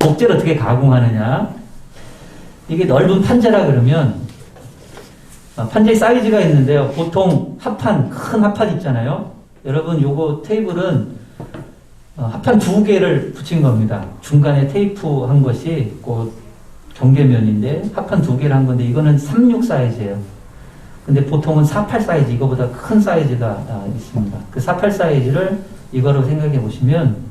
목재를 어떻게 가공하느냐. 이게 넓은 판재라 그러면 판재 사이즈가 있는데요. 보통 합판, 큰 합판 있잖아요. 여러분 요거 테이블은 합판 2개를 붙인 겁니다. 중간에 테이프 한 것이 그 경계면인데 합판 2개를 한 건데 이거는 36 사이즈예요. 근데 보통은 48 사이즈, 이거보다 큰 사이즈가 있습니다. 그 48 사이즈를 이거로 생각해 보시면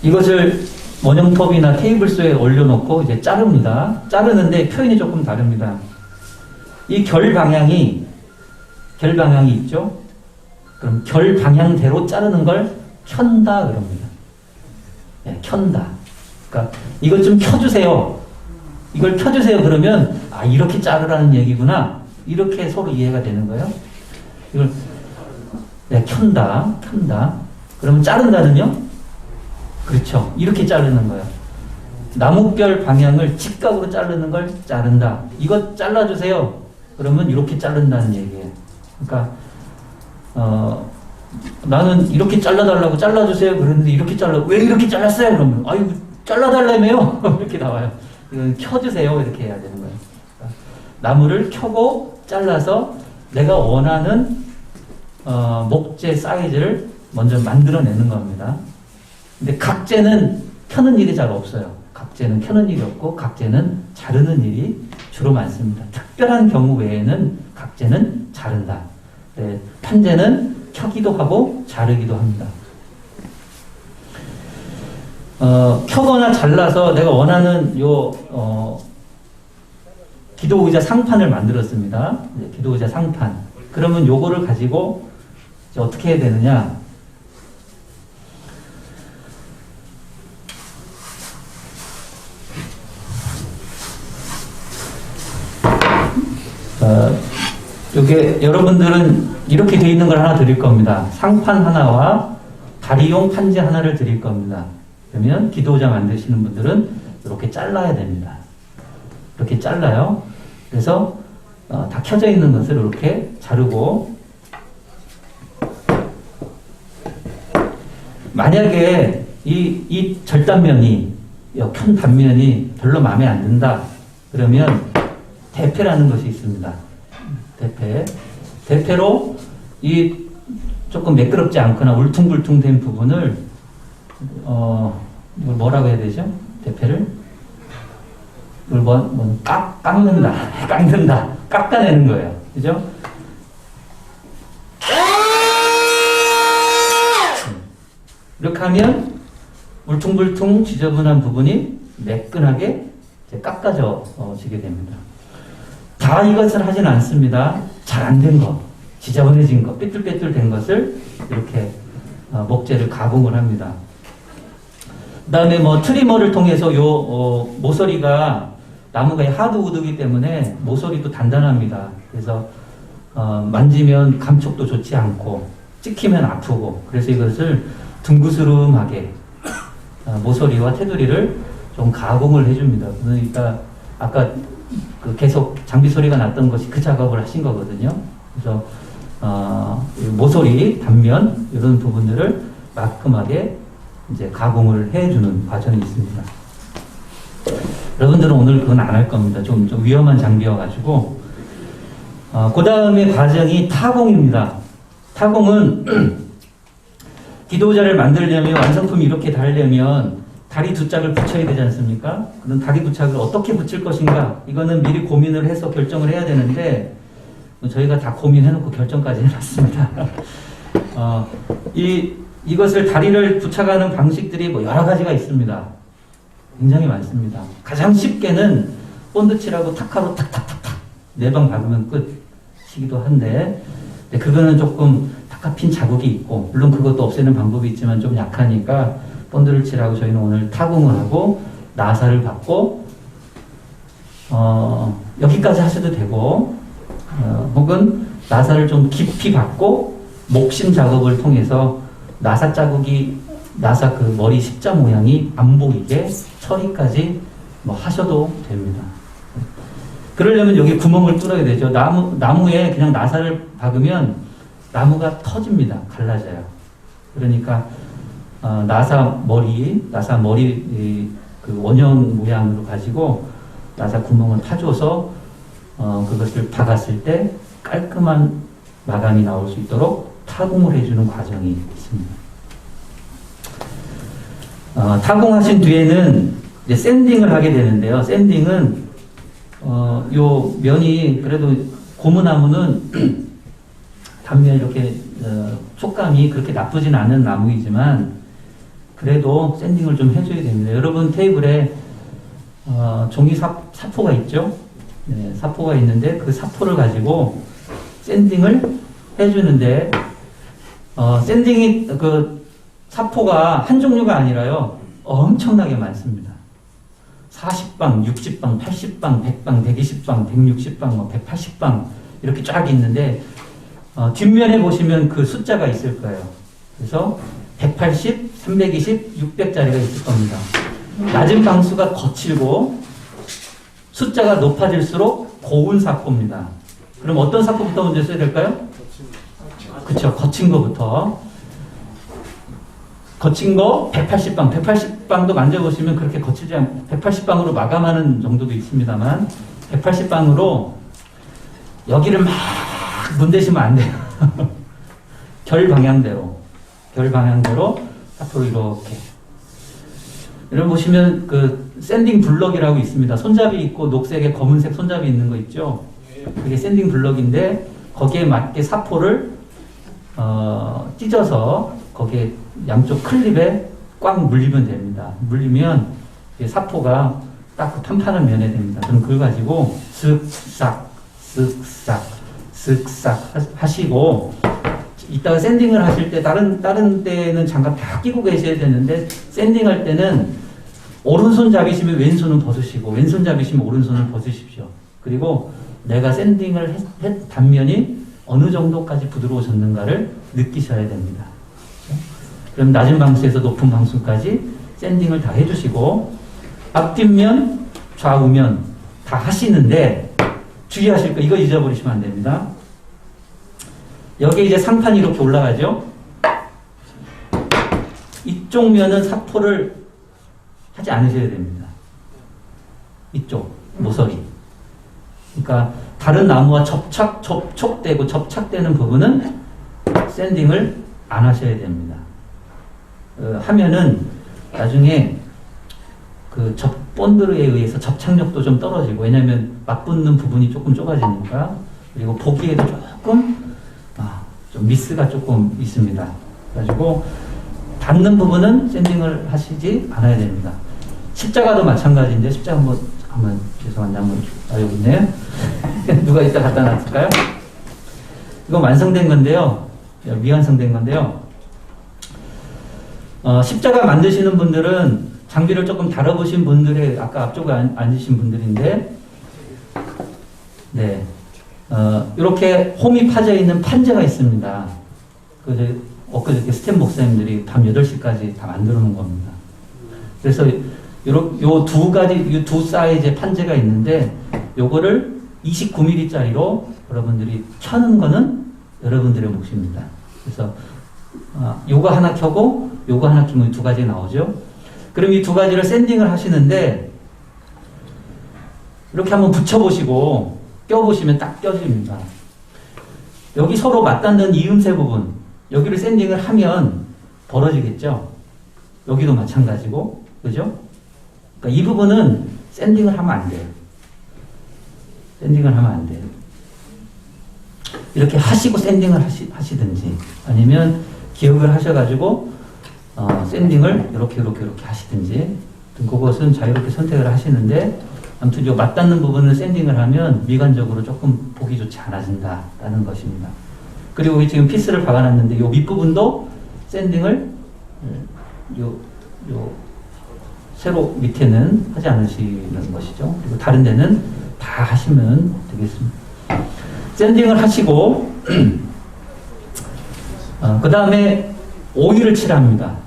이것을 원형톱이나 테이블소에 올려놓고 이제 자릅니다. 자르는데 표현이 조금 다릅니다. 이 결 방향이 있죠? 그럼 결 방향대로 자르는 걸 켠다 그럽니다. 네, 켠다. 그러니까 이것 좀 켜주세요. 이걸 켜주세요. 그러면 이렇게 자르라는 얘기구나. 이렇게 서로 이해가 되는 거예요. 이걸 켠다. 그러면 자른다는요? 그렇죠. 이렇게 자르는 거예요. 나뭇결 방향을 직각으로 자르는 걸 자른다. 이거 잘라주세요. 그러면 이렇게 자른다는 얘기예요. 그러니까 나는 이렇게 잘라달라고 잘라주세요. 그랬는데 이렇게 왜 이렇게 잘랐어요? 그러면 이거 잘라달라며요. 이렇게 나와요. 이건 켜주세요. 이렇게 해야 되는 거예요. 그러니까 나무를 켜고 잘라서 내가 원하는 목재 사이즈를 먼저 만들어내는 겁니다. 근데 각재는 켜는 일이 잘 없어요. 각재는 켜는 일이 없고 각재는 자르는 일이 주로 많습니다. 특별한 경우 외에는 각재는 자른다. 네, 판재는 켜기도 하고 자르기도 합니다. 켜거나 잘라서 내가 원하는 기도의자 상판을 만들었습니다. 네, 기도의자 상판. 그러면 요거를 가지고 이제 어떻게 해야 되느냐? 요게 여러분들은 이렇게 되어 있는 걸 하나 드릴 겁니다. 상판 하나와 다리용 판재 하나를 드릴 겁니다. 그러면 기도의자 만드시는 분들은 이렇게 잘라야 됩니다. 이렇게 잘라요. 그래서 다 켜져 있는 것을 이렇게 자르고, 만약에 이 절단면이 켠 단면이 별로 마음에 안 든다 그러면 대패라는 것이 있습니다. 대패로 이 조금 매끄럽지 않거나 울퉁불퉁된 부분을 이걸 뭐라고 해야 되죠? 대패를 이걸 깎는다, 깎아내는 거예요. 그죠? 이렇게 하면 울퉁불퉁 지저분한 부분이 매끈하게 깎아지게 됩니다. 다 이것을 하진 않습니다. 잘 안 된 거, 지저분해진 거, 삐뚤빼뚤 된 것을 이렇게 목재를 가공을 합니다. 그 다음에 트리머를 통해서 모서리가 나무가 하드우드이기 때문에 모서리도 단단합니다. 그래서 만지면 감촉도 좋지 않고 찍히면 아프고, 그래서 이것을 둥그스름하게 모서리와 테두리를 좀 가공을 해줍니다. 그러니까 아까 계속 장비 소리가 났던 것이 그 작업을 하신 거거든요. 그래서 모서리, 단면 이런 부분들을 말끔하게 이제 가공을 해주는 과정이 있습니다. 여러분들은 오늘 그건 안 할 겁니다. 좀 위험한 장비여가지고. 그 다음에 과정이 타공입니다. 타공은 기도의자를 만들려면, 완성품이 이렇게 달려면 다리 두 짝을 붙여야 되지 않습니까? 그럼 다리 두 짝을 어떻게 붙일 것인가? 이거는 미리 고민을 해서 결정을 해야 되는데, 저희가 다 고민해놓고 결정까지 해놨습니다. 이것을 다리를 붙여가는 방식들이 여러 가지가 있습니다. 굉장히 많습니다. 가장 쉽게는 본드칠하고 타카로 탁탁탁탁 4방 박으면 끝이기도 한데, 그거는 조금 타카핀 자국이 있고, 물론 그것도 없애는 방법이 있지만 좀 약하니까 본드를 칠하고 저희는 오늘 타공을 하고 나사를 받고 여기까지 하셔도 되고, 혹은 나사를 좀 깊이 받고 목심 작업을 통해서 나사 그 머리 십자 모양이 안 보이게 처리까지 하셔도 됩니다. 그러려면 여기 구멍을 뚫어야 되죠. 나무에 그냥 나사를 박으면 나무가 터집니다. 갈라져요. 그러니까 나사 머리 그 원형 모양으로 가지고 나사 구멍을 파줘서 그것을 박았을 때 깔끔한 마감이 나올 수 있도록 타공을 해주는 과정이 있습니다. 타공하신 뒤에는 이제 샌딩을 하게 되는데요. 샌딩은 요 면이 그래도 고무나무는 단면 이렇게 촉감이 그렇게 나쁘진 않은 나무이지만 그래도 샌딩을 좀 해줘야 됩니다. 여러분 테이블에 종이 사포가 있죠? 네, 사포가 있는데 그 사포를 가지고 샌딩을 해주는데 샌딩이 그 사포가 한 종류가 아니라요 엄청나게 많습니다. 40방, 60방, 80방, 100방, 120방, 160방, 180방 이렇게 쫙 있는데 뒷면에 보시면 그 숫자가 있을 거예요. 그래서 180, 320, 600짜리가 있을 겁니다. 낮은 방수가 거칠고 숫자가 높아질수록 고운 사포입니다. 그럼 어떤 사포부터 먼저 써야 될까요? 그쵸, 거친 거부터. 거친 거 180방, 180방도 만져보시면 그렇게 거치지 않고 180방으로 마감하는 정도도 있습니다만 180방으로 여기를 막 문대시면 안 돼요. 결 방향대로 앞으로 이렇게. 여러분 보시면 그 샌딩 블럭이라고 있습니다. 손잡이 있고 녹색에 검은색 손잡이 있는 거 있죠. 그게 샌딩 블럭인데 거기에 맞게 사포를 찢어서 거기에 양쪽 클립에 꽉 물리면 됩니다. 물리면 사포가 딱 그 판판한 면에 됩니다. 그럼 그걸 가지고 쓱싹 하시고 이따가 샌딩을 하실 때 다른 때는 장갑 다 끼고 계셔야 되는데 샌딩할 때는 오른손 잡이시면 왼손은 벗으시고 왼손 잡이시면 오른손을 벗으십시오. 그리고 내가 샌딩을 단면이 어느 정도까지 부드러워졌는가를 느끼셔야 됩니다. 그럼 낮은 방수에서 높은 방수까지 샌딩을 다 해주시고 앞뒷면, 좌우면 다 하시는데 주의하실 거 이거 잊어버리시면 안 됩니다. 여기 이제 상판이 이렇게 올라가죠. 이쪽 면은 사포를 하지 않으셔야 됩니다. 이쪽 모서리. 그러니까 다른 나무와 접촉되는 부분은 샌딩을 안 하셔야 됩니다. 하면은 나중에 그 본드에 의해서 접착력도 좀 떨어지고 왜냐하면 맞붙는 부분이 조금 좁아지니까 그리고 보기에도 조금 좀 미스가 조금 있습니다. 그래가지고 닿는 부분은 샌딩을 하시지 않아야 됩니다. 십자가도 마찬가지인데 십자가 한번 죄송한데 한번 여기 있네요. 누가 이따 갖다 놨을까요? 이건 완성된 건데요. 미완성된 건데요. 십자가 만드시는 분들은 장비를 조금 다뤄보신 분들의 아까 앞쪽에 앉으신 분들인데 네. 이렇게 홈이 파져 있는 판재가 있습니다. 엊그저께 스탠 목사님들이 밤 8시까지 다 만들어 놓은 겁니다. 그래서 요 두 사이즈의 판재가 있는데 요거를 29mm짜리로 여러분들이 켜는 거는 여러분들의 몫입니다. 그래서 요거 하나 켜고 요거 하나 켜면 두 가지 나오죠. 그럼 이 두 가지를 샌딩을 하시는데 이렇게 한번 붙여보시고 껴보시면 딱 껴집니다. 여기 서로 맞닿는 이음새 부분 여기를 샌딩을 하면 벌어지겠죠. 여기도 마찬가지고 그죠? 그러니까 이 부분은 샌딩을 하면 안 돼요. 샌딩을 하면 안 돼요. 이렇게 하시고 샌딩을 하시든지 아니면 기억을 하셔가지고 샌딩을 이렇게 하시든지 그것은 자유롭게 선택을 하시는데 아무튼 요 맞닿는 부분을 샌딩을 하면 미관적으로 조금 보기 좋지 않아진다라는 것입니다. 그리고 지금 피스를 박아놨는데 요 밑부분도 샌딩을 요 세로 밑에는 하지 않으시는 것이죠. 그리고 다른 데는 다 하시면 되겠습니다. 샌딩을 하시고 그 다음에 오일을 칠합니다.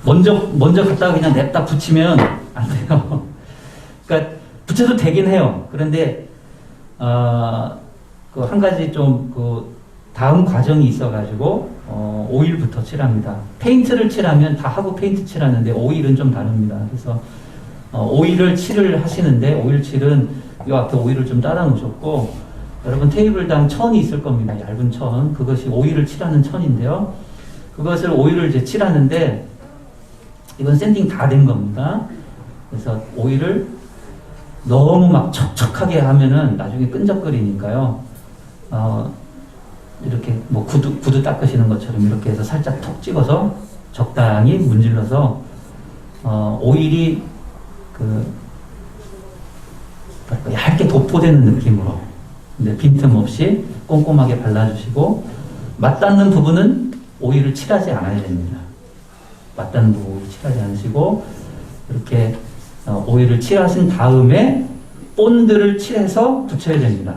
먼저 갖다가 그냥 냅다 붙이면 안 돼요. 그러니까 붙여도 되긴 해요. 그런데 그 한 가지 좀 다음 과정이 있어가지고 오일부터 칠합니다. 페인트를 칠하면 다 하고 페인트 칠하는데 오일은 좀 다릅니다. 그래서 오일을 칠을 하시는데 오일 칠은 이 앞에 오일을 좀 따라 놓으셨고 여러분 테이블당 천이 있을 겁니다. 얇은 천. 그것이 오일을 칠하는 천인데요. 그것을 오일을 이제 칠하는데 이건 샌딩 다 된 겁니다. 그래서 오일을 너무 막 척척하게 하면은 나중에 끈적거리니까요. 이렇게 뭐 구두 닦으시는 것처럼 이렇게 해서 살짝 톡 찍어서 적당히 문질러서 오일이 얇게 도포되는 느낌으로 근데 빈틈없이 꼼꼼하게 발라주시고 맞닿는 부분은 오일을 칠하지 않아야 됩니다. 맞닿는 부분 오일 칠하지 않으시고 이렇게 오일을 칠하신 다음에 본드를 칠해서 붙여야 됩니다.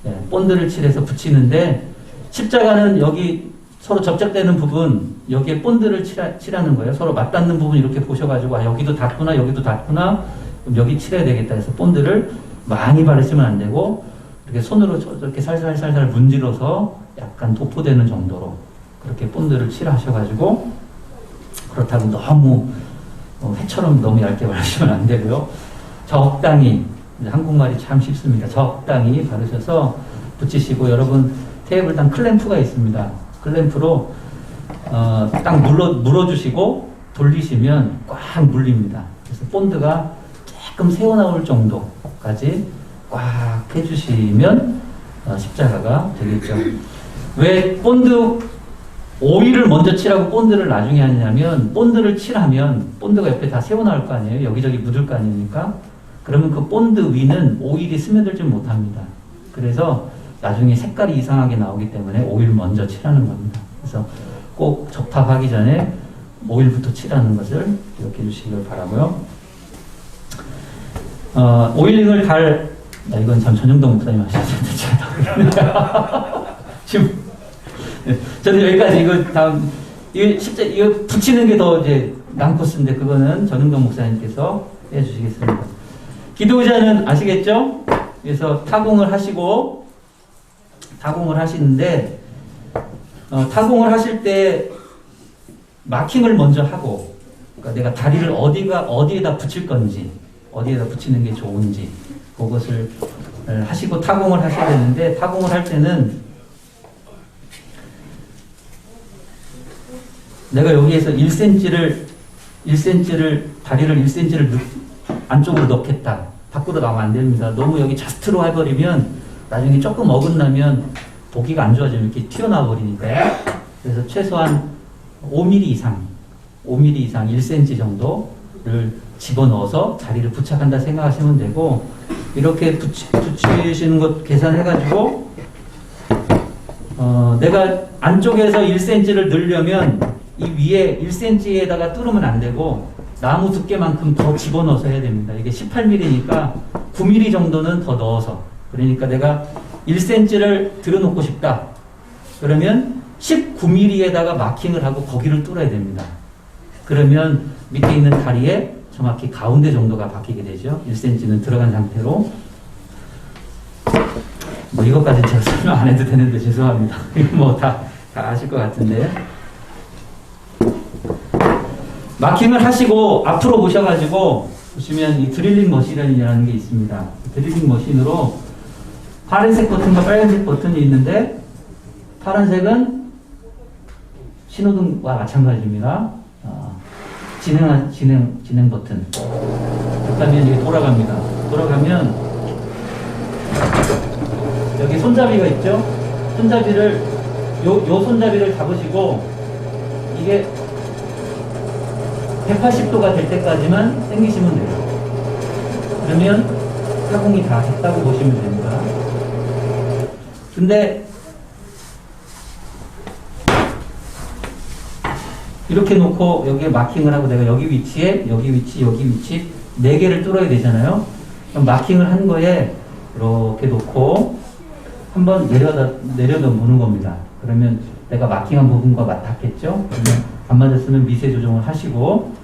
네, 본드를 칠해서 붙이는데 십자가는 여기 서로 접착되는 부분 여기에 본드를 칠하는 거예요. 서로 맞닿는 부분 이렇게 보셔가지고 여기도 닿구나 여기도 닿구나 그럼 여기 칠해야 되겠다 해서 본드를 많이 바르시면 안 되고 이렇게 손으로 저렇게 살살살살 문질러서 약간 도포되는 정도로 그렇게 본드를 칠하셔가지고 그렇다고 너무 회처럼 너무 얇게 바르시면 안 되고요. 적당히 한국말이 참 쉽습니다. 적당히 바르셔서 붙이시고 여러분 테이블당 클램프가 있습니다. 클램프로 딱 물어주시고 돌리시면 꽉 물립니다. 그래서 본드가 조금 새어나올 정도까지 꽉 해주시면 십자가가 되겠죠. 왜 본드 오일을 먼저 칠하고 본드를 나중에 하냐면 본드를 칠하면 본드가 옆에 다 새어나올 거 아니에요. 여기저기 묻을 거 아닙니까? 그러면 그 본드 위는 오일이 스며들지 못합니다. 그래서 나중에 색깔이 이상하게 나오기 때문에 오일 먼저 칠하는 겁니다. 그래서 꼭 접합하기 전에 오일부터 칠하는 것을 기억해 주시길 바라고요. 오일링을 이건 참 전용동 목사님 하셔야 되는데 지금 저는 여기까지 이거 붙이는 게 더 이제 난코스인데 그거는 전용동 목사님께서 해주시겠습니다. 기도의자는 아시겠죠? 그래서 타공을 하시는데 타공을 하실 때 마킹을 먼저 하고 그러니까 내가 다리를 어디에다 붙일 건지 어디에다 붙이는 게 좋은지 그것을 하시고 타공을 하셔야 되는데 타공을 할 때는 내가 여기에서 1cm를 다리를 1cm를 안쪽으로 넣겠다. 밖으로 나오면 안 됩니다. 너무 여기 자스트로 해버리면 나중에 조금 어긋나면 보기가 안 좋아지면 이렇게 튀어나와 버리니까요. 그래서 최소한 5mm 이상 1cm 정도를 집어넣어서 다리를 부착한다 생각하시면 되고 이렇게 붙이시는 것 계산해가지고 내가 안쪽에서 1cm를 넣으려면 이 위에 1cm에다가 뚫으면 안 되고 나무 두께만큼 더 집어넣어서 해야 됩니다. 이게 18mm니까 9mm 정도는 더 넣어서 그러니까 내가 1cm를 들어놓고 싶다. 그러면 19mm에다가 마킹을 하고 거기를 뚫어야 됩니다. 그러면 밑에 있는 다리에 정확히 가운데 정도가 박히게 되죠. 1cm는 들어간 상태로 이것까지 제가 설명 안 해도 되는데 죄송합니다. 이거 다 아실 것 같은데 마킹을 하시고 앞으로 보셔가지고 보시면 이 드릴링 머신이라는 게 있습니다. 드릴링 머신으로 파란색 버튼과 빨간색 버튼이 있는데 파란색은 신호등과 마찬가지입니다. 진행 버튼. 그러면 이게 돌아갑니다. 돌아가면 여기 손잡이가 있죠? 손잡이를 요 손잡이를 잡으시고 이게 180도가 될 때까지만 당기시면 돼요. 그러면 타공이 다 됐다고 보시면 됩니다. 근데 이렇게 놓고 여기에 마킹을 하고 내가 여기 위치에 여기 위치 4개를 뚫어야 되잖아요. 그럼 마킹을 한 거에 이렇게 놓고 한번 내려다 보는 겁니다. 그러면 내가 마킹한 부분과 맞닿겠죠? 그러면 안 맞았으면 미세 조정을 하시고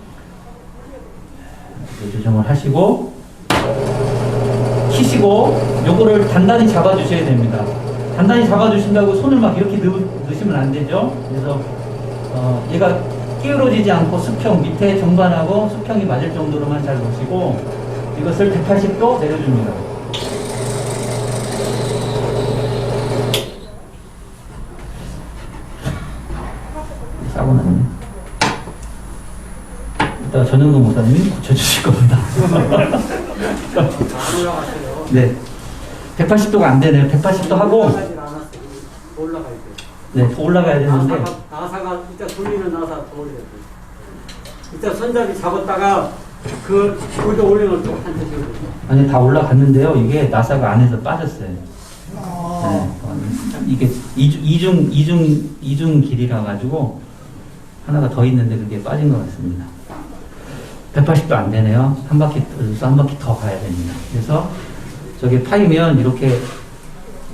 키시고 요거를 단단히 잡아주셔야 됩니다. 단단히 잡아주신다고 손을 막 이렇게 넣으시면 안 되죠. 그래서 얘가 끼우러지지 않고 수평, 밑에 정반하고 수평이 맞을 정도로만 잘 놓으시고 이것을 180도 내려줍니다. 싸고 났네. 이따가 전영동 목사님이 고쳐주실 겁니다. 네. 180도가 안 되네요. 180도 하고. 올라가야 돼. 네, 더 올라가야 되는데. 나사가 이따 돌리는 나사 더 올려야 돼. 이따 손잡이 잡았다가 거기다 올리면 또 한테 주고. 아니, 다 올라갔는데요. 이게 나사가 안에서 빠졌어요. 네, 이게 이중 길이라 가지고 하나가 더 있는데 그게 빠진 것 같습니다. 180도 안 되네요. 한 바퀴 돌려서 한 바퀴 더 가야 됩니다. 그래서 저게 파이면 이렇게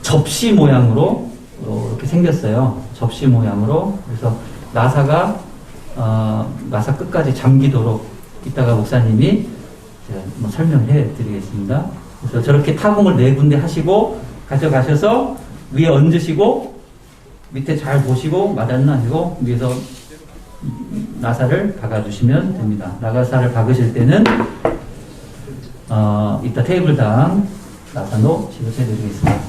접시 모양으로 이렇게 생겼어요. 접시 모양으로. 그래서 나사가 나사 끝까지 잠기도록 이따가 목사님이 제가 뭐 설명을 해드리겠습니다. 그래서 저렇게 타공을 4군데 하시고 가져가셔서 위에 얹으시고 밑에 잘 보시고 맞았나 하시고 위에서 나사를 박아주시면 됩니다. 나사를 박으실 때는 이따 테이블당 나사노 지급해드리겠습니다.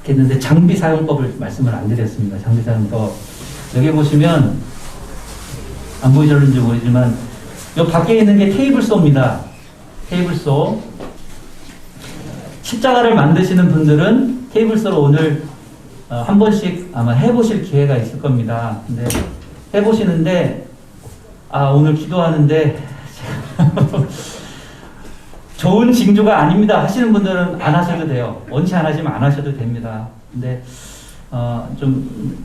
이렇게 했는데 장비 사용법을 말씀을 안 드렸습니다. 장비 사용법 여기 보시면 안 보이셨는지 모르지만 이 밖에 있는 게 테이블소입니다. 테이블소. 십자가를 만드시는 분들은 테이블소로 오늘 한 번씩 아마 해보실 기회가 있을 겁니다. 근데 해보시는데 오늘 기도하는데 좋은 징조가 아닙니다 하시는 분들은 안 하셔도 돼요. 원치 안 하시면 안 하셔도 됩니다. 근데 좀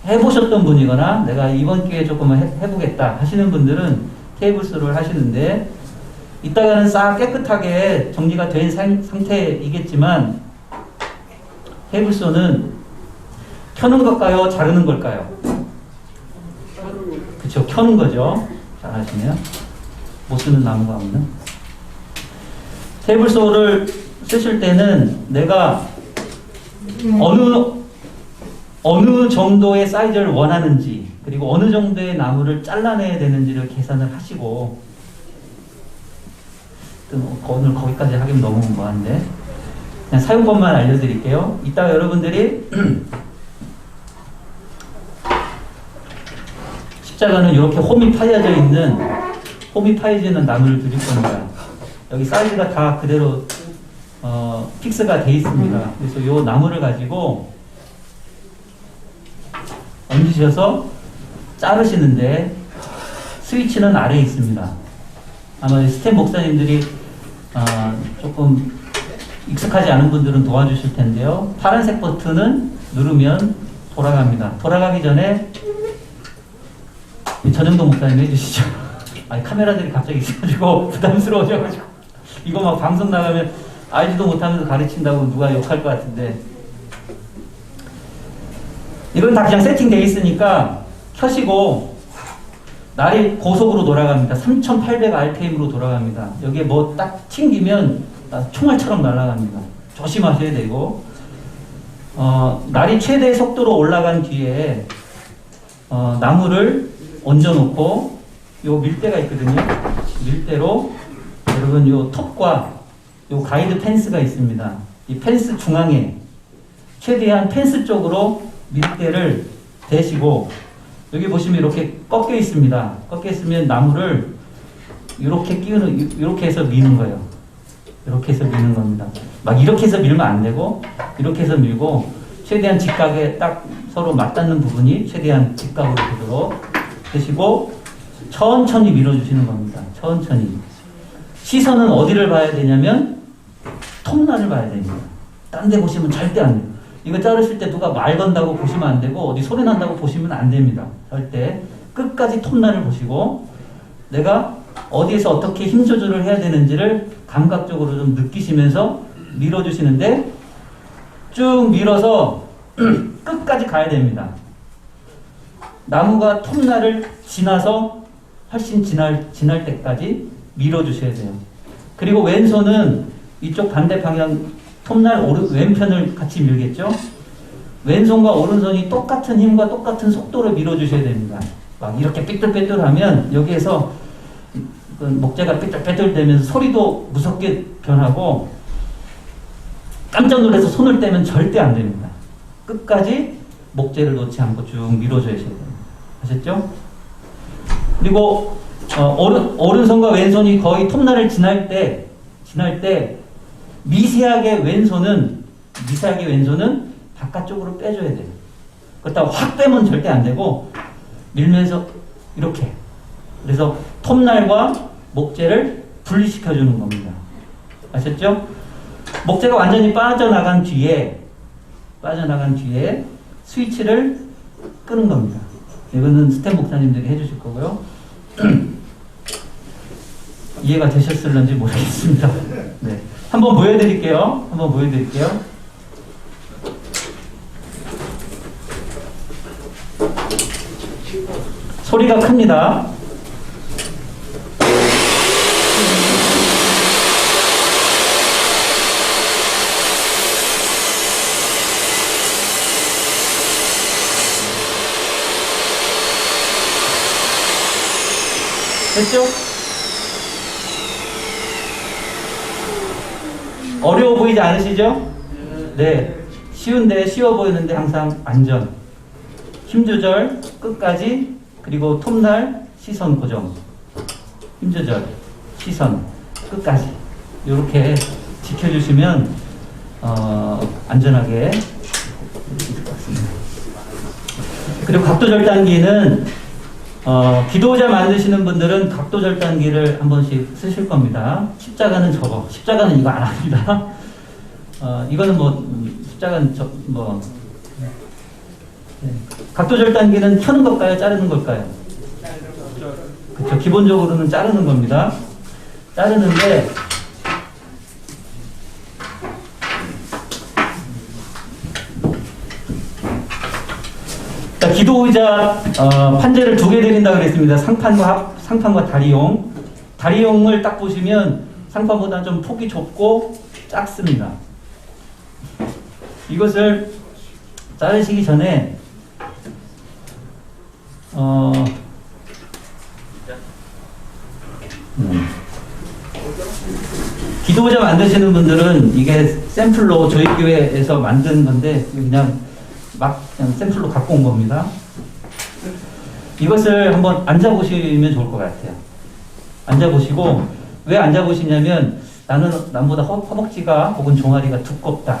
해보셨던 분이거나 내가 이번 기회에 조금 해보겠다 하시는 분들은 테이블소를 하시는데 이따가는 싹 깨끗하게 정리가 된 상태이겠지만 테이블소는 켜는 걸까요? 자르는 걸까요? 그쵸, 켜는 거죠. 잘하시네요. 못 쓰는 나무가 없나? 테이블소를 쓰실 때는 내가 어느 정도의 사이즈를 원하는지 그리고 어느 정도의 나무를 잘라내야 되는지를 계산을 하시고 오늘 거기까지 하긴 너무 뭐한데 그냥 사용법만 알려드릴게요. 이따가 여러분들이 십자가는 이렇게 홈이 파여져 있는 나무를 드릴 겁니다. 여기 사이즈가 다 그대로 픽스가 돼 있습니다. 그래서 이 나무를 가지고 얹으셔서 자르시는데 스위치는 아래에 있습니다. 아마 스텝 목사님들이 조금 익숙하지 않은 분들은 도와주실 텐데요. 파란색 버튼은 누르면 돌아갑니다. 돌아가기 전에 전영동 목사님 해주시죠. 아니 카메라들이 갑자기 있어가지고 부담스러워져가지고 이거 막 방송 나가면 알지도 못하면서 가르친다고 누가 욕할 것 같은데 이건 다 그냥 세팅되어 있으니까 켜시고 날이 고속으로 돌아갑니다. 3800rpm으로 돌아갑니다. 여기에 뭐 딱 튕기면 총알처럼 날아갑니다. 조심하셔야 되고 날이 최대 속도로 올라간 뒤에 나무를 얹어놓고 요 밀대가 있거든요. 밀대로 여러분 요 톱과 요 가이드 펜스가 있습니다. 이 펜스 중앙에 최대한 펜스 쪽으로 밀대를 대시고 여기 보시면 이렇게 꺾여 있습니다. 꺾여 있으면 나무를 이렇게 해서 미는 거예요. 이렇게 해서 미는 겁니다. 막 이렇게 해서 밀면 안 되고 이렇게 해서 밀고 최대한 직각에 딱 서로 맞닿는 부분이 최대한 직각으로 되도록 드시고 천천히 밀어주시는 겁니다. 천천히. 시선은 어디를 봐야 되냐면 톱날을 봐야 됩니다. 딴 데 보시면 절대 안 돼요. 이거 자르실 때 누가 말 건다고 보시면 안 되고 어디 소리 난다고 보시면 안 됩니다. 절대 끝까지 톱날을 보시고 내가 어디에서 어떻게 힘 조절을 해야 되는지를 감각적으로 좀 느끼시면서 밀어주시는데 쭉 밀어서 끝까지 가야 됩니다. 나무가 톱날을 지나서 훨씬 지날 때까지 밀어주셔야 돼요. 그리고 왼손은 이쪽 반대 방향 톱날 왼편을 같이 밀겠죠? 왼손과 오른손이 똑같은 힘과 똑같은 속도로 밀어주셔야 됩니다. 막 이렇게 삐뚤빼뚤하면 여기에서 목재가 삐뚤빼뚤되면서 소리도 무섭게 변하고 깜짝 놀라서 손을 떼면 절대 안 됩니다. 끝까지 목재를 놓지 않고 쭉 밀어줘야 됩니다. 아셨죠? 그리고 오른손과 왼손이 거의 톱날을 지날 때 미세하게 왼손은 바깥쪽으로 빼줘야 돼요. 그렇다고 확 빼면 절대 안 되고 밀면서 이렇게. 그래서 톱날과 목재를 분리시켜주는 겁니다. 아셨죠? 목재가 완전히 빠져나간 뒤에 스위치를 끄는 겁니다. 이거는 스텝 목사님들이 해주실 거고요. 이해가 되셨을런지 모르겠습니다. 네. 한번 보여드릴게요. 소리가 큽니다. 됐죠? 어려워 보이지 않으시죠? 네. 쉬워 보이는데 항상 안전. 힘 조절, 끝까지, 그리고 톱날, 시선 고정. 힘 조절, 시선, 끝까지. 이렇게 지켜주시면, 안전하게 있을 것 같습니다. 그리고 각도 절단기는 기도자 만드시는 분들은 각도 절단기를 한 번씩 쓰실 겁니다. 십자가는 십자가는 이거 안 합니다. 이거는 십자가는 네. 각도 절단기는 켜는 걸까요? 자르는 걸까요? 그렇죠. 기본적으로는 자르는 겁니다. 자르는데 기도 의자 판재를 2개 드린다고 그랬습니다. 상판과 다리용. 다리용을 딱 보시면 상판보다 좀 폭이 좁고 작습니다. 이것을 자르시기 전에 기도 의자 만드시는 분들은 이게 샘플로 저희 교회에서 만든 건데 그냥 샘플로 갖고 온 겁니다. 이것을 한번 앉아보시면 좋을 것 같아요. 앉아보시고, 왜 앉아보시냐면, 남보다 허벅지가 혹은 종아리가 두껍다.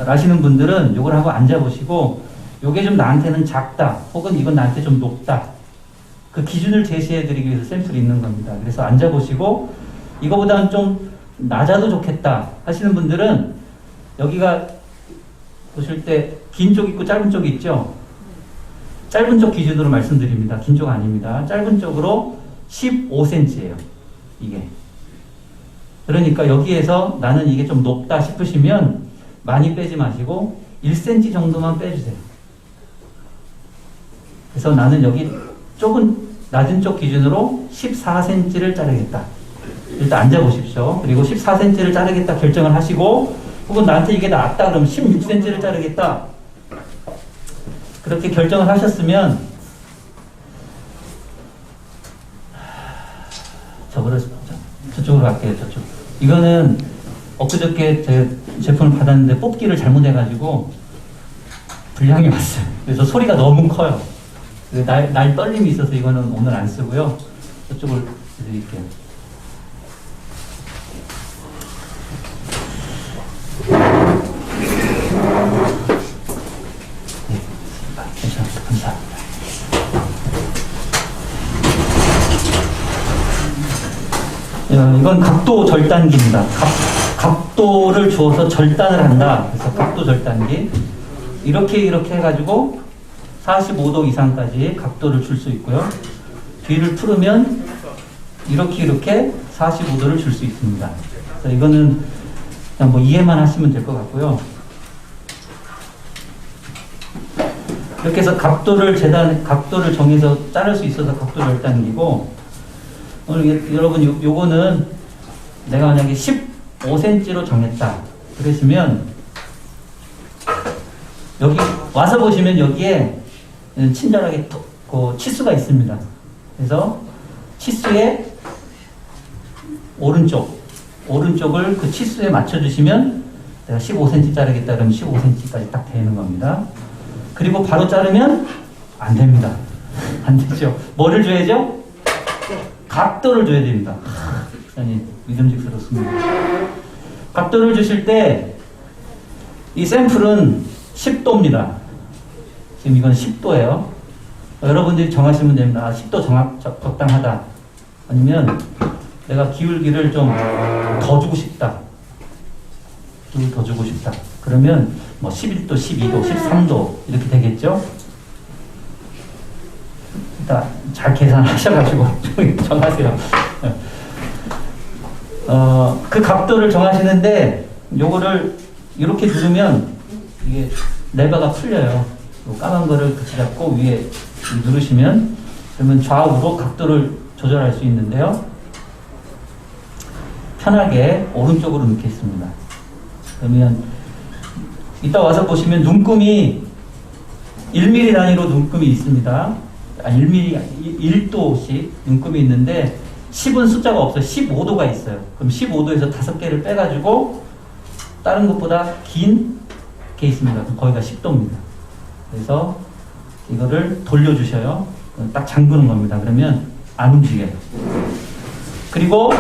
라시는 분들은 이걸 한번 앉아보시고, 요게 좀 나한테는 작다. 혹은 이건 나한테 좀 높다. 그 기준을 제시해드리기 위해서 샘플이 있는 겁니다. 그래서 앉아보시고, 이거보다는 좀 낮아도 좋겠다 하시는 분들은, 여기가 보실 때 긴 쪽 있고 짧은 쪽이 있죠? 짧은 쪽 기준으로 말씀드립니다. 긴 쪽 아닙니다. 짧은 쪽으로 15cm예요. 이게. 그러니까 여기에서 나는 이게 좀 높다 싶으시면 많이 빼지 마시고 1cm 정도만 빼주세요. 그래서 나는 여기 조금 낮은 쪽 기준으로 14cm를 자르겠다. 일단 앉아보십시오. 그리고 14cm를 자르겠다 결정을 하시고 혹은 나한테 이게 낫다 그러면 16cm를 자르겠다. 그렇게 결정을 하셨으면 저쪽으로 갈게요. 저쪽. 이거는 엊그저께 제 제품을 받았는데 뽑기를 잘못해가지고 불량이 왔어요. 그래서 소리가 너무 커요. 날 떨림이 있어서 이거는 오늘 안 쓰고요. 저쪽을 드릴게요. 감사합니다. 이건 각도 절단기입니다. 각도를 주어서 절단을 한다. 그래서 각도 절단기. 이렇게 해가지고 45도 이상까지 각도를 줄 수 있고요. 뒤를 풀으면 이렇게 45도를 줄 수 있습니다. 그래서 이거는 그냥 이해만 하시면 될 것 같고요. 이렇게 해서 각도를 정해서 자를 수 있어서 각도 절단기고, 오늘 여러분 요거는 내가 만약에 15cm로 정했다. 그러시면 여기 와서 보시면 여기에 친절하게 그 치수가 있습니다. 그래서 치수의 오른쪽을 그 치수에 맞춰주시면 내가 15cm 자르겠다 그러면 15cm까지 딱 되는 겁니다. 그리고 바로 자르면 안 됩니다. 안 되죠. 뭐를 줘야죠? 각도를 줘야 됩니다. 굉장히 믿음직스럽습니다. 각도를 주실 때 이 샘플은 10도입니다. 지금 이건 10도예요. 여러분들이 정하시면 됩니다. 10도 적당하다. 아니면 내가 기울기를 좀 더 주고 싶다. 더 주고 싶다. 그러면 뭐 11도, 12도, 13도 이렇게 되겠죠? 일단 잘 계산하셔가지고 정하세요. 그 각도를 정하시는데 요거를 이렇게 누르면 이게 레버가 풀려요. 까만 거를 같이 잡고 위에 누르시면 그러면 좌우로 각도를 조절할 수 있는데요. 편하게 오른쪽으로 넣겠습니다. 그러면 이따 와서 보시면 눈금이 1mm 단위로 눈금이 있습니다. 1mm, 1도씩 눈금이 있는데 10은 숫자가 없어요. 15도가 있어요. 그럼 15도에서 5개를 빼가지고 다른 것보다 긴 게 있습니다. 그럼 거기가 10도입니다. 그래서 이거를 돌려주셔요. 딱 잠그는 겁니다. 그러면 안 움직여요. 그리고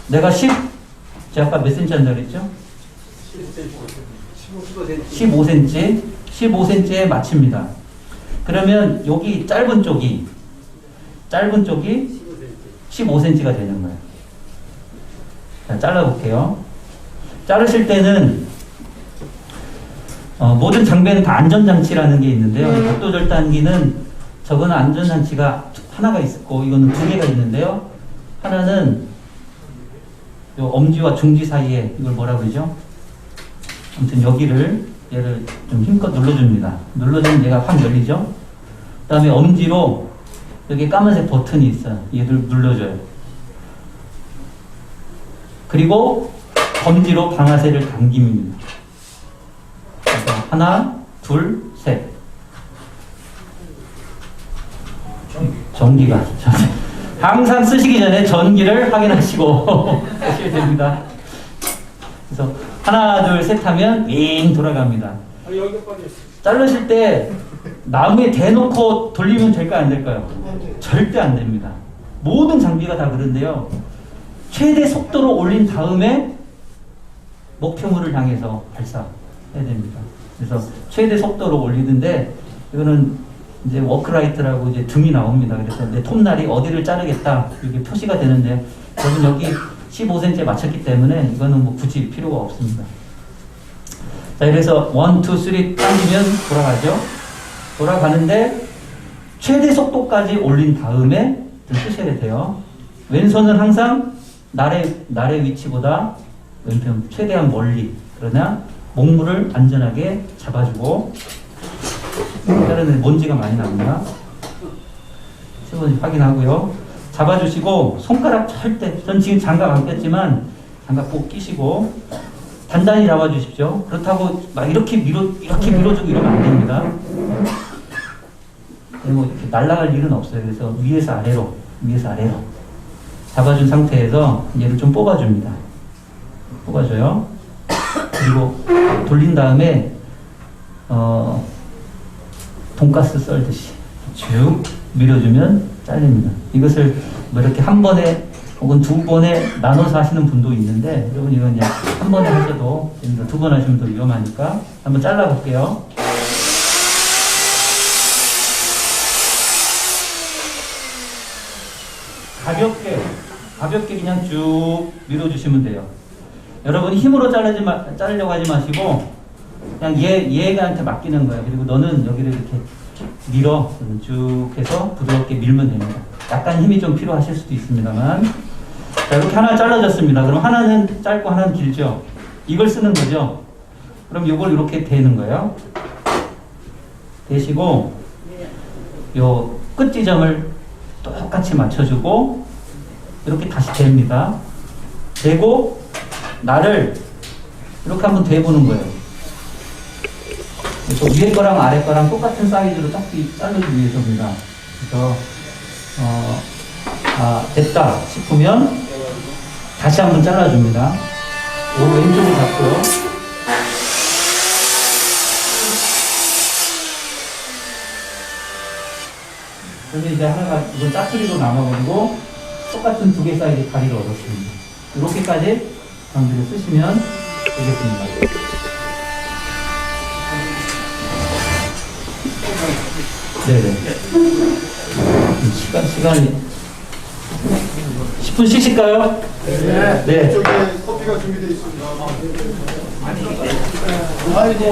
내가 제가 아까 몇 cm 한다고 그랬죠? 15cm에 맞춥니다. 그러면 여기 짧은 쪽이 15cm가 되는 거예요. 자, 잘라볼게요. 자르실 때는 모든 장비에는 다 안전장치라는 게 있는데요. 각도 절단기는 저거는 안전장치가 하나가 있고 이거는 2개가 있는데요. 하나는 요 엄지와 중지 사이에 이걸 뭐라 그러죠? 아무튼 얘를 좀 힘껏 눌러줍니다. 눌러주면 얘가 확 열리죠? 그 다음에 엄지로 여기 까만색 버튼이 있어요. 얘를 눌러줘요. 그리고 검지로 방아쇠를 당깁니다. 하나, 둘, 셋. 전기가. 항상 쓰시기 전에 전기를 확인하시고 쓰셔야 됩니다. 그래서 하나, 둘, 셋 하면 윙 돌아갑니다. 자르실 때 나무에 대놓고 돌리면 될까요? 안 될까요? 절대 안 됩니다. 모든 장비가 다 그런데요. 최대 속도로 올린 다음에 목표물을 향해서 발사해야 됩니다. 그래서 최대 속도로 올리는데 이거는 이제 워크라이트라고 이제 등이 나옵니다. 그래서 내 톱날이 어디를 자르겠다 이게 표시가 되는데 여러분 여기 15cm에 맞췄기 때문에 이거는 뭐 굳이 필요가 없습니다. 자, 그래서 1, 2, 3 당기면 돌아가죠. 돌아가는데 최대 속도까지 올린 다음에 쓰셔야 돼요. 왼손은 항상 날의 위치보다 왼편 최대한 멀리. 그러나 목물을 안전하게 잡아주고 다른 먼지가 많이 납니다. 수분 확인하고요. 잡아주시고 손가락 절대 전 지금 장갑 안 꼈지만 장갑 꼭 끼시고 단단히 잡아주십시오. 그렇다고 막 이렇게 밀어주고 이러면 안 됩니다. 뭐 이렇게 날아갈 일은 없어요. 그래서 위에서 아래로 잡아준 상태에서 얘를 좀 뽑아줍니다. 뽑아줘요. 그리고 돌린 다음에 돈가스 썰듯이 쭉 밀어주면 잘립니다. 이것을 뭐 이렇게 한 번에 혹은 2번에 나눠서 하시는 분도 있는데 여러분 이건 그냥 한 번에 하셔도 됩니다. 2번 하시면 더 위험하니까 한번 잘라볼게요. 가볍게 그냥 쭉 밀어주시면 돼요. 여러분 힘으로 자르려고 하지 마시고 그냥 얘한테 맡기는 거예요. 그리고 너는 여기를 이렇게 밀어 쭉 해서 부드럽게 밀면 됩니다. 약간 힘이 좀 필요하실 수도 있습니다만. 자, 이렇게 하나 잘라졌습니다. 그럼 하나는 짧고 하나는 길죠. 이걸 쓰는 거죠. 그럼 이걸 이렇게 대는 거예요. 대시고 요 끝 지점을 똑같이 맞춰주고 이렇게 다시 댑니다. 대고 날을 이렇게 한번 대보는 거예요. 그래서 위에 거랑 아래 거랑 똑같은 사이즈로 딱 자르기 위해서입니다. 그래서 됐다 싶으면 다시 한번 잘라줍니다. 왼쪽을 잡고요. 그래서 이제 하나가 이건 짜투리로 남아버리고 똑같은 두 개 사이즈 다리를 얻었습니다. 이렇게까지 장비를 쓰시면 되겠습니다. 네네. 시간이 10분 쉬실까요? 네. 네. 이쪽에 커피가 준비되어 있습니다. 아이고.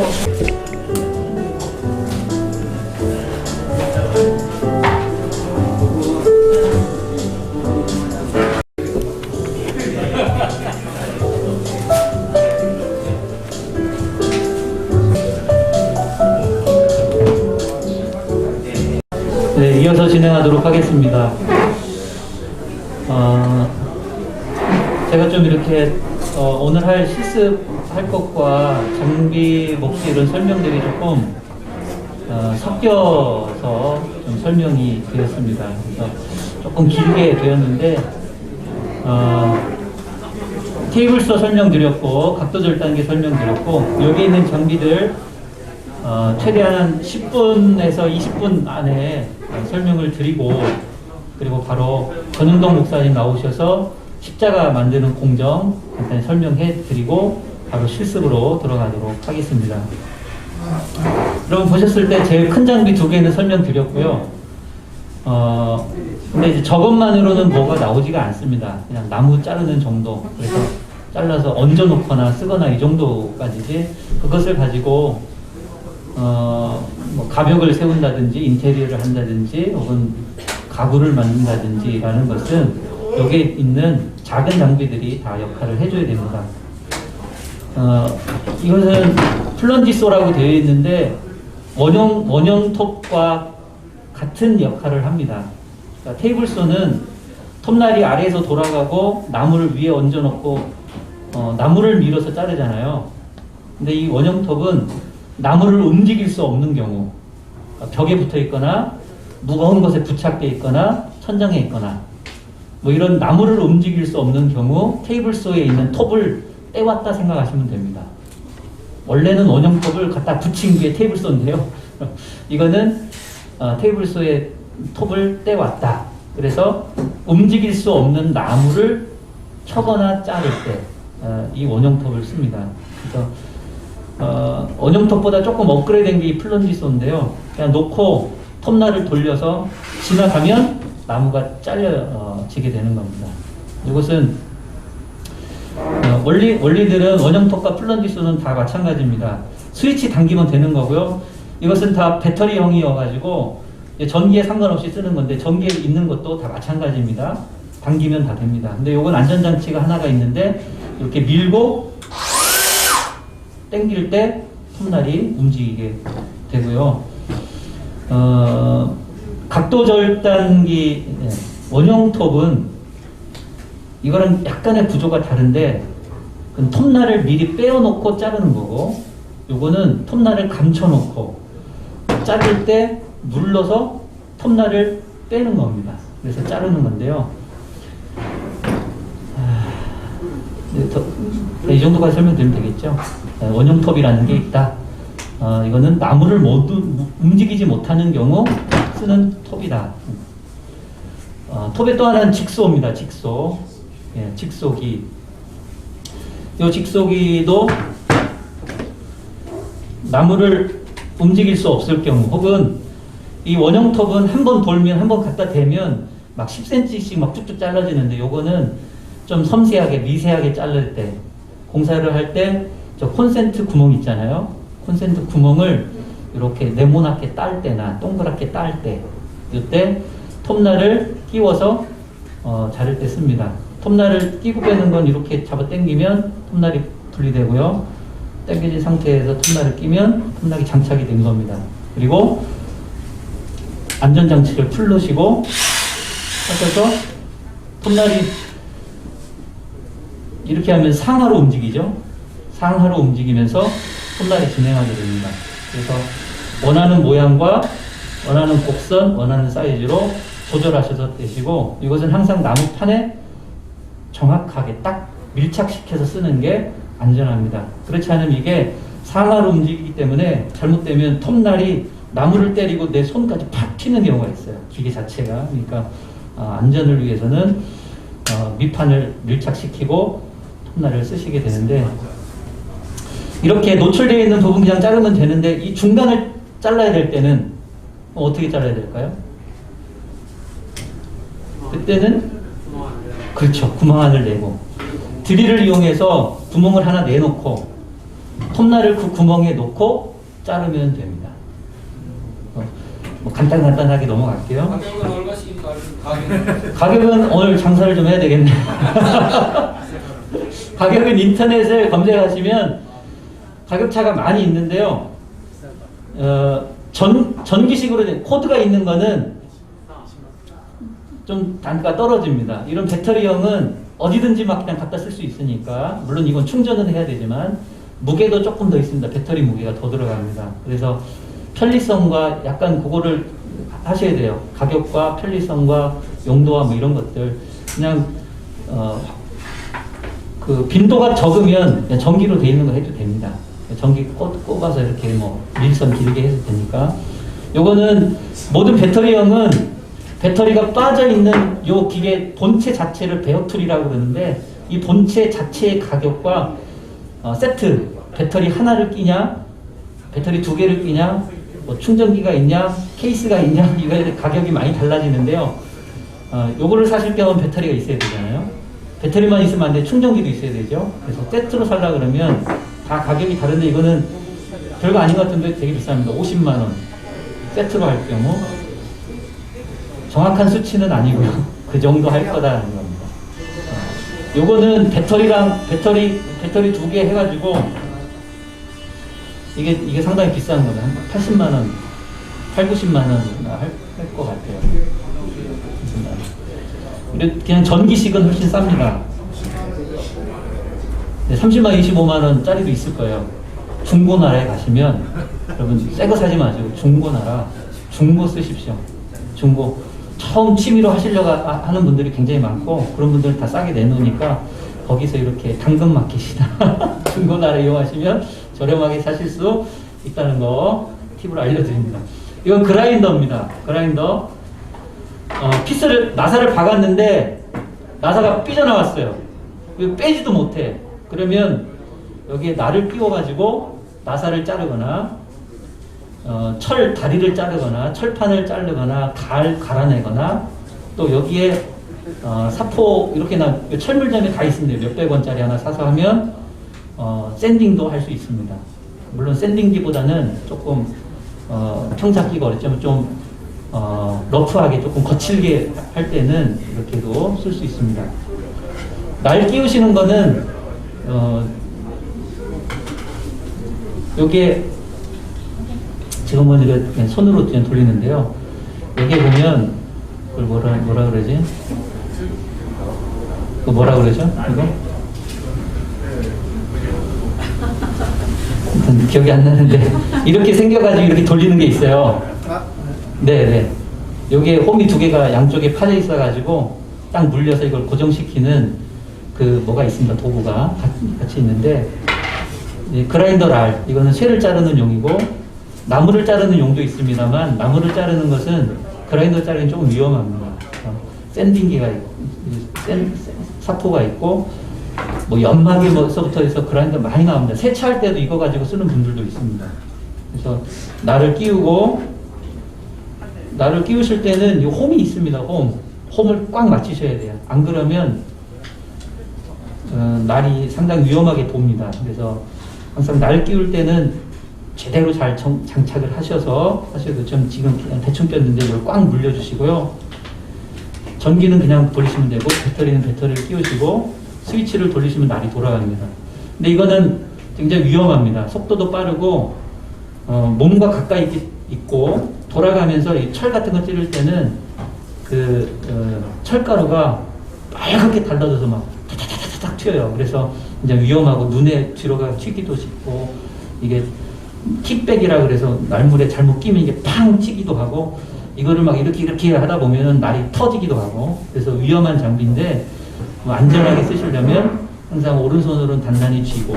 네, 이어서 진행하도록 하겠습니다. 제가 좀 이렇게 오늘 할 실습할 것과 장비 몫이 이런 설명들이 조금 섞여서 좀 설명이 되었습니다. 그래서 조금 길게 되었는데 테이블서 설명드렸고 각도 절단기 설명드렸고 여기 있는 장비들 최대한 10분에서 20분 안에 설명을 드리고 그리고 바로 전은동 목사님 나오셔서 십자가 만드는 공정 간단히 설명해 드리고 바로 실습으로 들어가도록 하겠습니다. 여러분 보셨을 때 제일 큰 장비 두 개는 설명드렸고요. 근데 이제 저것만으로는 뭐가 나오지가 않습니다. 그냥 나무 자르는 정도. 그래서 잘라서 얹어 놓거나 쓰거나 이 정도까지지 그것을 가지고 뭐 가벽을 세운다든지 인테리어를 한다든지 혹은 가구를 만든다든지 라는 것은 여기에 있는 작은 장비들이 다 역할을 해줘야 됩니다. 이것은 플런지소라고 되어 있는데 원형 톱과 같은 역할을 합니다. 그러니까 테이블소는 톱날이 아래에서 돌아가고 나무를 위에 얹어 놓고 나무를 밀어서 자르잖아요. 근데 이 원형 톱은 나무를 움직일 수 없는 경우, 벽에 붙어 있거나 무거운 것에 부착되어 있거나 천장에 있거나 뭐 이런 나무를 움직일 수 없는 경우 테이블소에 있는 톱을 떼왔다 생각하시면 됩니다. 원래는 원형톱을 갖다 붙인 게 테이블소인데요. 이거는 테이블소에 톱을 떼왔다. 그래서 움직일 수 없는 나무를 켜거나 자를 때 이 원형톱을 씁니다. 그래서 원형톱보다 조금 업그레이드된 게 이 플런지소인데요. 그냥 놓고 톱날을 돌려서 지나가면 나무가 잘려지게 되는 겁니다. 이것은 원리들은 원형톱과 플런지소는 다 마찬가지입니다. 스위치 당기면 되는 거고요. 이것은 다 배터리형이어가지고 전기에 상관없이 쓰는 건데 전기에 있는 것도 다 마찬가지입니다. 당기면 다 됩니다. 근데 이건 안전장치가 하나가 있는데 이렇게 밀고 당길 때 톱날이 움직이게 되고요. 각도 절단기 원형톱은 이거랑 약간의 구조가 다른데 톱날을 미리 빼어놓고 자르는 거고 요거는 톱날을 감춰놓고 자를 때 눌러서 톱날을 빼는 겁니다. 그래서 자르는 건데요. 이 정도까지 설명드리면 되겠죠. 원형톱이라는 게 있다. 이거는 나무를 모두 움직이지 못하는 경우 쓰는 톱이다. 톱의 또 하나는 직소입니다. 직소. 예, 직소기. 이 직소기도 나무를 움직일 수 없을 경우 혹은 이 원형톱은 한 번 돌면 한 번 갖다 대면 막 10cm씩 막 쭉쭉 잘라지는데 요거는 좀 섬세하게 미세하게 자를 때 공사를 할 때 저 콘센트 구멍 있잖아요. 콘센트 구멍을 이렇게 네모나게 딸 때나 동그랗게 딸 때 이때 톱날을 끼워서 자를 때 씁니다. 톱날을 끼고 빼는 건 이렇게 잡아 당기면 톱날이 분리되고요. 당겨진 상태에서 톱날을 끼면 톱날이 장착이 된 겁니다. 그리고 안전장치를 풀르시고 하셔서 톱날이 이렇게 하면 상하로 움직이죠. 상하로 움직이면서 톱날이 진행하게 됩니다. 그래서 원하는 모양과 원하는 곡선, 원하는 사이즈로 조절하셔도 되시고, 이것은 항상 나무판에 정확하게 딱 밀착시켜서 쓰는 게 안전합니다. 그렇지 않으면 이게 상하로 움직이기 때문에 잘못되면 톱날이 나무를 때리고 내 손까지 팍 튀는 경우가 있어요. 기계 자체가. 그러니까 안전을 위해서는 밑판을 밀착시키고 톱날을 쓰시게 되는데, 이렇게 노출되어 있는 부분 그냥 자르면 되는데 이 중간을 잘라야 될 때는 어떻게 잘라야 될까요? 그때는 그렇죠. 구멍 안을 내고 드릴을 이용해서 구멍을 하나 내놓고 톱날을 그 구멍에 놓고 자르면 됩니다. 뭐 간단하게 넘어갈게요. 가격은 얼마씩인가? 가격은 오늘 장사를 좀 해야 되겠네. 가격은 인터넷에 검색하시면 가격차가 많이 있는데요. 전기식으로 된 코드가 있는 거는 좀 단가 떨어집니다. 이런 배터리형은 어디든지 막 그냥 갖다 쓸 수 있으니까, 물론 이건 충전은 해야 되지만 무게도 조금 더 있습니다. 배터리 무게가 더 들어갑니다. 그래서 편리성과 약간 그거를 하셔야 돼요. 가격과 편리성과 용도와 뭐 이런 것들. 그냥 그 빈도가 적으면 그냥 전기로 돼 있는 거 해도 됩니다. 전기 꼽아서 이렇게 뭐 밀선 길게 해도 되니까. 요거는 모든 배터리형은 배터리가 빠져 있는 요 기계 본체 자체를 베어툴이라고 그러는데, 이 본체 자체의 가격과 세트 배터리 하나를 끼냐, 배터리 두 개를 끼냐, 뭐 충전기가 있냐, 케이스가 있냐, 이거에 가격이 많이 달라지는데요. 요거를 사실 경우는 배터리가 있어야 되잖아요. 배터리만 있으면 안 돼. 충전기도 있어야 되죠. 그래서 세트로 살라 그러면 다 가격이 다른데, 이거는 별거 아닌 것 같은데 되게 비쌉니다. 50만 원. 세트로 할 경우. 정확한 수치는 아니고요. 그 정도 할 거다라는 겁니다. 요거는 배터리 두 개 해가지고, 이게 상당히 비싼 거예요. 한 80만 원, 90만 원 할 것 같아요. 그냥 전기식은 훨씬 쌉니다. 30만, 25만 원짜리도 있을 거예요. 중고나라에 가시면, 여러분 새 거 사지 마시고 중고나라, 중고 쓰십시오. 중고. 처음 취미로 하시려고 하는 분들이 굉장히 많고, 그런 분들은 다 싸게 내놓으니까 거기서 이렇게 당근 마켓이나 중고나라 이용하시면 저렴하게 사실 수 있다는 거 팁을 알려드립니다. 이건 그라인더입니다. 그라인더. 나사를 박았는데 나사가 삐져나왔어요. 빼지도 못해. 그러면 여기에 날을 끼워가지고 나사를 자르거나, 다리를 자르거나, 철판을 자르거나, 갈아내거나, 또 여기에 사포 이렇게 철물점에 가 있습니다. 몇백 원짜리 하나 사서 하면 샌딩도 할 수 있습니다. 물론 샌딩기보다는 조금 평잡기가 어렵지만 좀 러프하게 조금 거칠게 할 때는 이렇게도 쓸 수 있습니다. 날 끼우시는 거는 요게 지금 뭐 이렇게 손으로 그냥 돌리는데요. 여기에 보면 그걸 뭐라 그러지? 그 뭐라 그러죠? 이거? 기억이 안 나는데 이렇게 생겨가지고 이렇게 돌리는 게 있어요. 네네. 여기에 홈이 두 개가 양쪽에 파져 있어가지고 딱 물려서 이걸 고정시키는 그 뭐가 있습니다. 도구가 같이 있는데, 그라인더 랄, 이거는 쇠를 자르는 용이고 나무를 자르는 용도 있습니다만, 나무를 자르는 것은 그라인더 자르는 조금 위험합니다. 샌딩기가 있고, 사포가 있고, 뭐 연마개서부터 해서 그라인더 많이 나옵니다. 세차할 때도 이거 가지고 쓰는 분들도 있습니다. 그래서 날을 끼우실 때는 이 홈이 있습니다. 홈을 꽉 맞추셔야 돼요. 안 그러면 날이 상당히 위험하게 봅니다. 그래서 항상 날 끼울 때는 제대로 잘 장착을 하셔도 좀 지금 그냥 대충 꼈는데 이걸 꽉 물려주시고요. 전기는 그냥 돌리시면 되고, 배터리는 배터리를 끼우시고, 스위치를 돌리시면 날이 돌아갑니다. 근데 이거는 굉장히 위험합니다. 속도도 빠르고, 몸과 가까이 있고, 돌아가면서 이 철 같은 거 찌를 때는 철가루가 빨갛게 달라져서 막 탁탁 튀어요. 그래서 이제 위험하고 눈에 뒤로가 튀기도 쉽고 이게 킥백이라 그래서 날물에 잘못 끼면 이게 팡 튀기도 하고 이거를 막 이렇게 하다 보면은 날이 터지기도 하고 그래서 위험한 장비인데 뭐 안전하게 쓰시려면 항상 오른손으로는 단단히 쥐고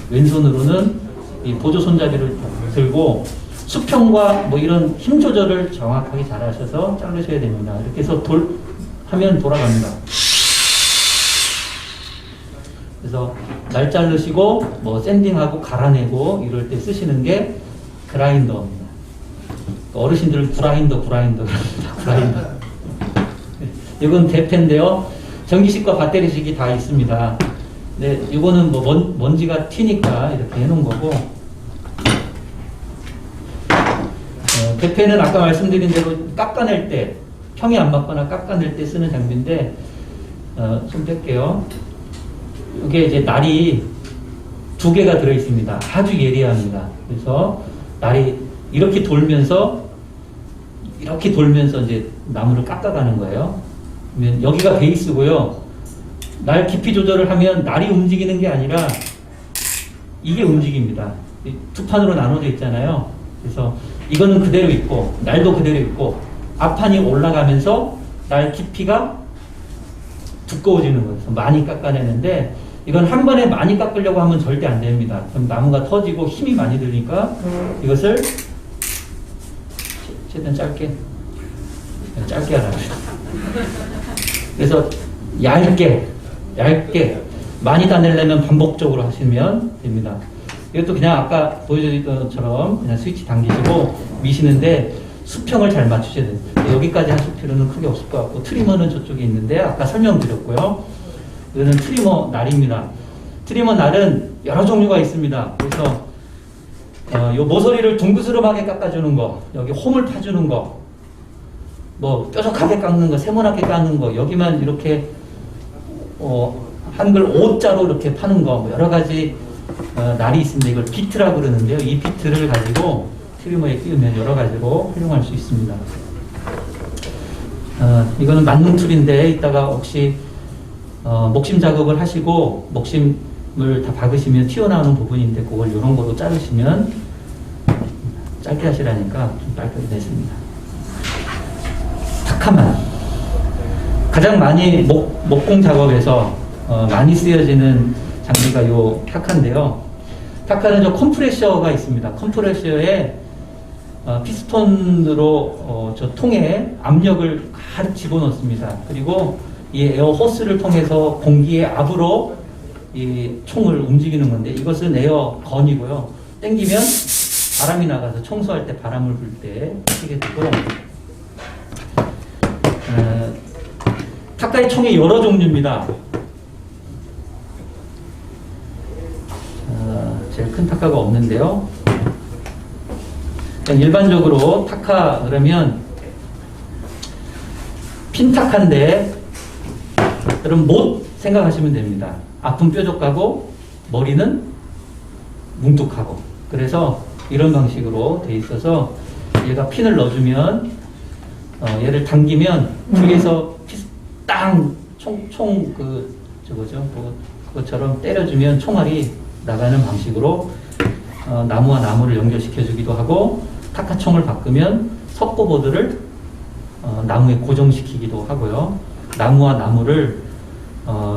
왼손으로는 이 보조 손잡이를 들고 수평과 뭐 이런 힘 조절을 정확하게 잘 하셔서 자르셔야 됩니다. 이렇게 해서 하면 돌아갑니다. 그래서 날 자르시고 뭐 샌딩하고 갈아내고 이럴 때 쓰시는 게 그라인더입니다. 어르신들은 구라인더 그럽니다. 구라인더. 이건 대패인데요. 전기식과 배터리식이 다 있습니다. 네, 이거는 뭐 먼지가 튀니까 이렇게 해놓은 거고. 대패는 아까 말씀드린 대로 깎아낼 때 평이 안 맞거나 깎아낼 때 쓰는 장비인데 좀 뺄게요. 이게 이제 날이 2개가 들어 있습니다. 아주 예리합니다. 그래서 날이 이렇게 돌면서 이제 나무를 깎아가는 거예요. 그러면 여기가 베이스고요. 날 깊이 조절을 하면 날이 움직이는 게 아니라 이게 움직입니다. 2판으로 나눠져 있잖아요. 그래서 이거는 그대로 있고 날도 그대로 있고 앞판이 올라가면서 날 깊이가 두꺼워지는 거예요. 그래서 많이 깎아내는데 이건 한 번에 많이 깎으려고 하면 절대 안 됩니다. 그럼 나무가 터지고 힘이 많이 들니까 이것을 최대한 짧게 하라고. 그래서 얇게 많이 따내려면 반복적으로 하시면 됩니다. 이것도 그냥 아까 보여드린 것처럼 그냥 스위치 당기시고 미시는데 수평을 잘 맞추셔야 됩니다. 여기까지 하실 필요는 크게 없을 것 같고 트리머는 저쪽에 있는데 아까 설명드렸고요. 이거는 트리머 날입니다. 트리머 날은 여러 종류가 있습니다. 그래서 요 모서리를 둥그스름하게 깎아주는 거, 여기 홈을 파주는 거, 뭐 뾰족하게 깎는 거, 세모나게 깎는 거, 여기만 이렇게 한글 O자로 이렇게 파는 거, 뭐 여러 가지 날이 있습니다. 이걸 비트라고 그러는데요. 이 비트를 가지고 트리머에 끼우면 여러 가지로 활용할 수 있습니다. 이거는 만능 툴인데 이따가 혹시 목심 작업을 하시고 목심을 다 박으시면 튀어나오는 부분인데 그걸 이런 거로 자르시면 짧게 하시라니까 좀 짧게 냈습니다. 타카만 가장 많이 목공 작업에서 많이 쓰여지는 장비가 요 타카인데요. 타카는 저 컴프레셔가 있습니다. 컴프레셔에 피스톤으로 저 통에 압력을 가득 집어넣습니다. 그리고 이 에어 호스를 통해서 공기의 압으로 이 총을 움직이는 건데 이것은 에어건이고요. 당기면 바람이 나가서 청소할 때 바람을 불 때 쓰게 되고 타카의 총이 여러 종류입니다. 제일 큰 타카가 없는데요. 일반적으로 타카 그러면 핀 타카인데 여러분 못 생각하시면 됩니다. 앞은 뾰족하고 머리는 뭉툭하고 그래서 이런 방식으로 돼 있어서 얘가 핀을 넣어주면 얘를 당기면 뒤에서 땅 총 저거죠. 그것처럼 때려주면 총알이 나가는 방식으로 나무와 나무를 연결시켜 주기도 하고 타카총을 바꾸면 석고보드를 나무에 고정시키기도 하고요. 나무와 나무를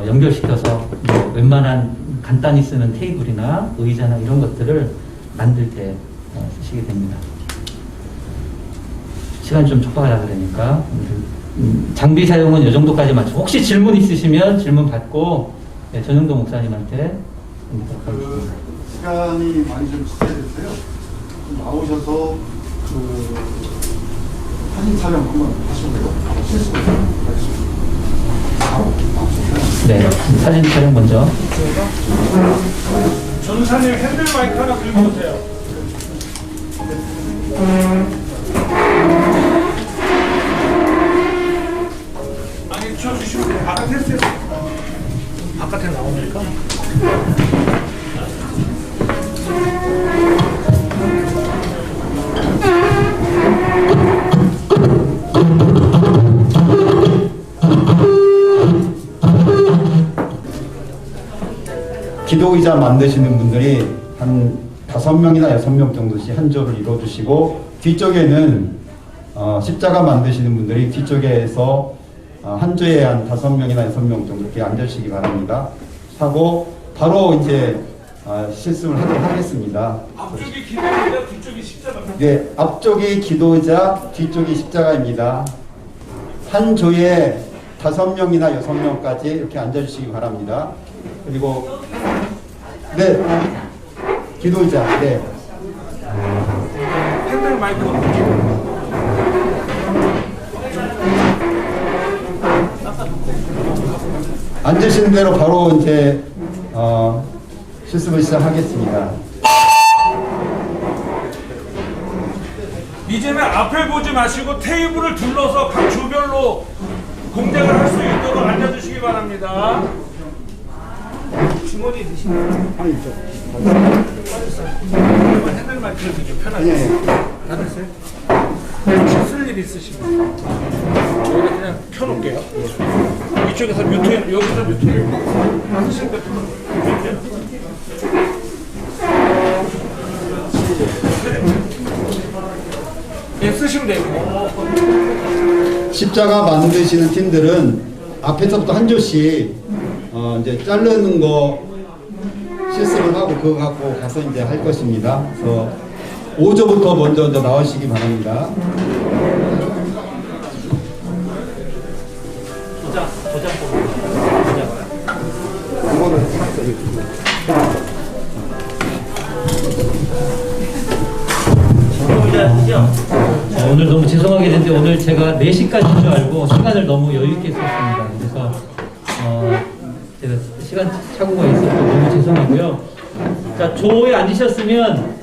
연결시켜서 뭐 웬만한 간단히 쓰는 테이블이나 의자나 이런 것들을 만들 때 쓰시게 됩니다. 시간이 좀 촉박하다 그러니까 장비 사용은 이 정도까지 맞추고 혹시 질문 있으시면 질문 받고 전영도 목사님한테 시간이 많이 좀 지체됐어요. 나오셔서 사진 촬영 한번 하시고요. 네, 사진 촬영 먼저. 전사님 핸들 마이크 하나 들고 오세요. 아니 쳐주시면 돼요. 바깥에 나오니까. 기도의자 만드시는 분들이 한 5명이나 6명 정도씩 한 조를 이루어주시고, 뒤쪽에는 십자가 만드시는 분들이 뒤쪽에서 한 조에 한 5명이나 6명 정도 이렇게 앉으시기 바랍니다. 하고 바로 이제 실습을 하도록 하겠습니다. 앞쪽이 기도자, 뒤쪽이 십자가입니다. 네, 앞쪽이 기도자, 뒤쪽이 십자가입니다. 한 조에 5명이나 6명까지 이렇게 앉아주시기 바랍니다. 그리고 네, 기도자, 네. 핸들 마이크. 앉으시는 대로 바로 이제 실습을 시작하겠습니다. 이제는 앞을 보지 마시고 테이블을 둘러서 각 조별로 공략을 할 수 있도록 앉아주시기 바랍니다. 주머니에 드시면 핸들 마이크를 이렇게 편하게 다 됐어요? 쓸 일 있으시면 저희가 그냥 켜놓을게요. 이쪽에서 뮤트, 여기서 뮤트를 하시는 거 예, 쓰시면 돼요. 십자가 만드시는 팀들은 앞에서부터 한 조씩 이제 자르는 거 실습을 하고 그거 갖고 가서 이제 할 것입니다. 그래서 5조부터 먼저 나오시기 바랍니다. 오늘 너무 죄송하게 됐는데 오늘 제가 4시까지인 줄 알고 시간을 너무 여유 있게 썼습니다. 그래서 제가 시간 착오가 있어서 너무 죄송하고요. 자, 조에 앉으셨으면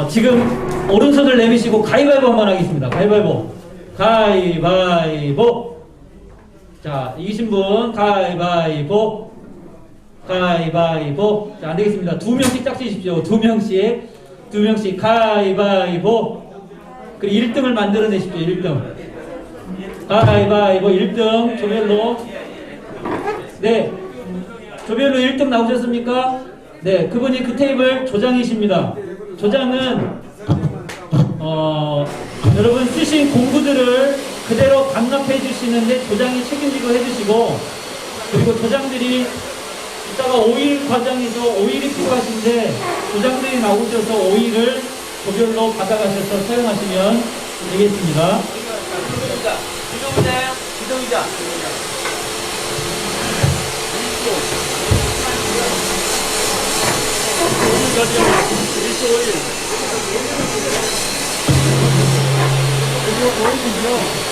지금 오른손을 내미시고 가위바위보 한번 하겠습니다. 가위바위보. 가위바위보. 자, 이기신 분 가위바위보. 가위바위보. 자, 안 되겠습니다. 2명씩 짝지십시오. 2명씩 가위바위보. 그리고 1등을 만들어내십시오. 1등. 가위바위보 1등 조별로. 네, 조별로 1등 나오셨습니까? 네, 그분이 그 테이블 조장이십니다. 조장은 여러분 쓰신 공부들을 그대로 반납해 주시는데 조장이 책임지고 해주시고, 그리고 조장들이 이따가 오일 과정에서 오일이 필요하신데 조장들이 나오셔서 오일을 조별로 받아가셔서 사용하시면 되겠습니다. 기도의자. 오일은요.